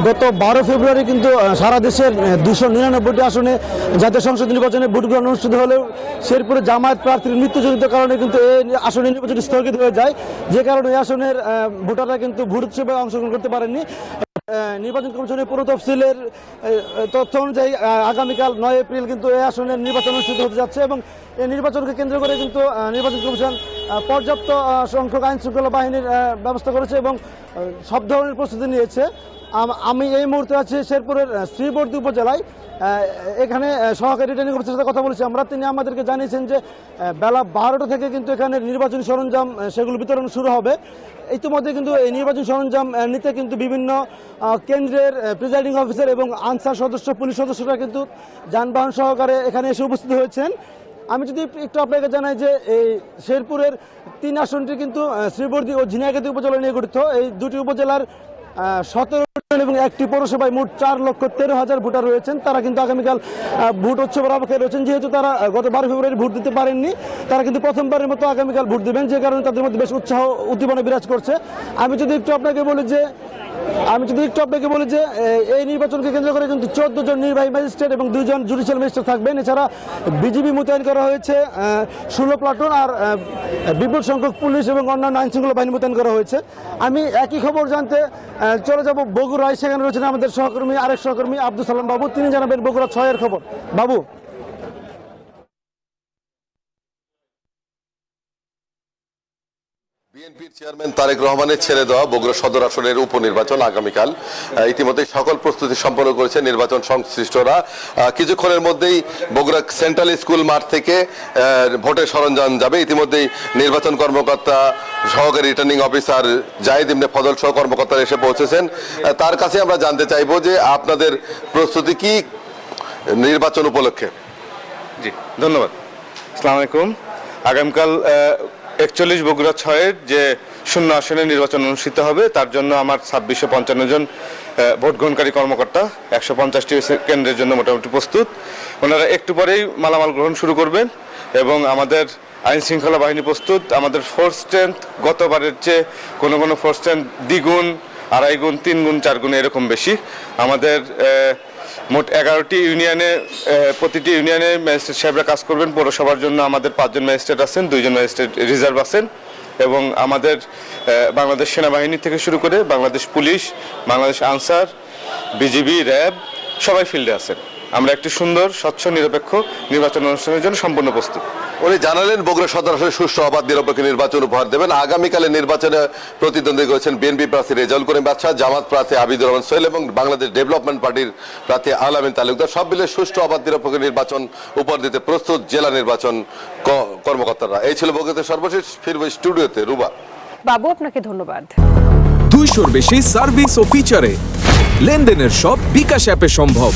গত 12 ফেব্রুয়ারি কিন্তু সারা দেশের 299টি আসনে জাতীয় সংসদ নির্বাচনে ভোট গ্রহণ অনুষ্ঠিত হলেও শেরপুরে জামায়াত প্রার্থীর মৃত্যুজনিত কারণে কিন্তু এই আসনের নির্বাচন স্থগিত হয়ে যায়, যে কারণে এই আসনের ভোটাররা কিন্তু ভোট উৎসবে অংশগ্রহণ করতে পারেননি। নির্বাচন কমিশনের পুরো তফসিলের তথ্য অনুযায়ী আগামীকাল 9 এপ্রিল কিন্তু এই আসনের নির্বাচন অনুষ্ঠিত হতে যাচ্ছে এবং এই নির্বাচনকে কেন্দ্র করে কিন্তু নির্বাচন কমিশন পর্যাপ্ত সংখ্যক আইন শৃঙ্খলা বাহিনীর ব্যবস্থা করেছে এবং সব ধরনের প্রস্তুতি নিয়েছে। আমি এই মুহূর্তে আছি শেরপুরের শ্রীবর্দী উপজেলায়। এখানে সহকারী রিটার্নিং অফিসারের সাথে কথা বলেছি আমরা। তিনি আমাদেরকে জানিয়েছেন যে বেলা 12টা থেকে কিন্তু এখানে নির্বাচনী সরঞ্জাম সেগুলো বিতরণ শুরু হবে। ইতিমধ্যে কিন্তু এই নির্বাচনী সরঞ্জাম নিতে কিন্তু বিভিন্ন কেন্দ্রের প্রিজাইডিং অফিসার এবং আনসার সদস্য, পুলিশ সদস্যরা কিন্তু যানবাহন সহকারে এখানে এসে উপস্থিত হয়েছেন। আমি যদি একটু আপনাকে জানাই যে এই শেরপুরের 3 আসনটি কিন্তু শ্রীবর্দী ও ঝিনাইগাতী উপজেলা নিয়ে গঠিত। এই দুটি উপজেলার 17 এবং একটি পৌরসভায় মোট 4,13,000 ভোটার রয়েছেন। তারা কিন্তু আগামীকাল ভোট উৎসবের অপেক্ষায় রয়েছেন। যেহেতু তারা গত 12 ফেব্রুয়ারি ভোট দিতে পারেননি, তারা কিন্তু প্রথমবারের মতো আগামীকাল ভোট দেবেন, যে কারণে তাদের মধ্যে বেশ উৎসাহ উদ্দীপনা বিরাজ করছে। আমি যদি একটু আপনাকে বলি যে এই নির্বাচনকে কেন্দ্র করে কিন্তু 14 জন নির্বাহী ম্যাজিস্ট্রেট এবং 2 জন জুডিশিয়াল ম্যাজিস্ট্রেট থাকবেন। এছাড়া বিজিবি মোতায়েন করা হয়েছে 16 প্লাটুন, আর বিপুল সংখ্যক পুলিশ এবং অন্যান্য আইন শৃঙ্খলা বাহিনী মোতায়েন করা হয়েছে। আমি একই খবর জানতে চলে যাব বগুড়ায়। সেখানে রয়েছেন আমাদের আরেক সহকর্মী আব্দুল সালাম বাবু। তিনি জানাবেন বগুড়া 6-এর খবর। বাবু, বিএনপির চেয়ারম্যান তারেক রহমানের ছেড়ে দেওয়া বগুড়া সদর আসনের উপনির্বাচন আগামীকাল। ইতিমধ্যে সকল প্রস্তুতি সম্পন্ন করেছে নির্বাচন সংশ্লিষ্টরা। কিছুক্ষণের মধ্যেই বগুড়া সেন্ট্রাল স্কুল মাঠ থেকে ভোটের সরঞ্জাম যাবে। ইতিমধ্যেই নির্বাচন কর্মকর্তা, সহকারী রিটার্নিং অফিসার জাহিদ ইবনে ফজল সহ কর্মকর্তারা এসে পৌঁছেছেন। তার কাছে আমরা জানতে চাইবো যে আপনাদের প্রস্তুতি কি নির্বাচন উপলক্ষে। জি, ধন্যবাদ। আসসালামু আলাইকুম। আগামীকাল 41 বগুড়া 6-এর যে শূন্য আসনে নির্বাচন অনুষ্ঠিত হবে, তার জন্য আমার 2655 জন ভোট গ্রহণকারী কর্মকর্তা 150টি কেন্দ্রের জন্য মোটামুটি প্রস্তুত। ওনারা একটু পরেই মালামাল গ্রহণ শুরু করবেন এবং আমাদের আইন শৃঙ্খলা বাহিনী প্রস্তুত। আমাদের ফোর্স স্ট্রেংথ গতবারের চেয়ে কোনো ফোর্স স্ট্রেংথ দ্বিগুণ, 2.5 গুণ, 3 গুণ, 4 গুণ এরকম বেশি। আমাদের মোট 11টি ইউনিয়নে, প্রতিটি ইউনিয়নে ম্যাজিস্ট্রেট সাহেবরা কাজ করবেন। পৌরসভার জন্য আমাদের 5 জন ম্যাজিস্ট্রেট আছেন, 2 জন ম্যাজিস্ট্রেট রিজার্ভ আছেন এবং আমাদের বাংলাদেশ সেনাবাহিনী থেকে শুরু করে Bangladesh police, Bangladesh Ansar, BGB, RAB সবাই ফিল্ডে আছেন। আমরা একটি সুন্দর, স্বচ্ছ, নিরপেক্ষ নির্বাচন অনুষ্ঠানের জন্য সম্পূর্ণ প্রস্তুত। উনি জানালেন বগুড়া সদর আসনে সুষ্ঠু, অবাধ, নিরপেক্ষ নির্বাচন উপহার দেবেন। আগামীকালের নির্বাচনে প্রতিদ্বন্দ্বী করেছেন বিএনপি প্রার্থী রেজাউল করিম বাদশা, জামাত প্রার্থী আবিদুর রহমান সোহেল এবং বাংলাদেশ ডেভেলপমেন্ট পার্টির প্রার্থী আলামিন তালুকদার। সব মিলে সুষ্ঠু, অবাধ, নিরপেক্ষ নির্বাচন উপহার দিতে প্রস্তুত জেলা নির্বাচন কর্মকর্তারা। এই ছিল বগুড়াতে সর্বশেষ। ফিরব স্টুডিওতে। রুবা বাবু, আপনাকে ধন্যবাদ। 200-র বেশি সার্ভিস ও ফিচারে লেনদেনের সব বিকাশ অ্যাপে সম্ভব।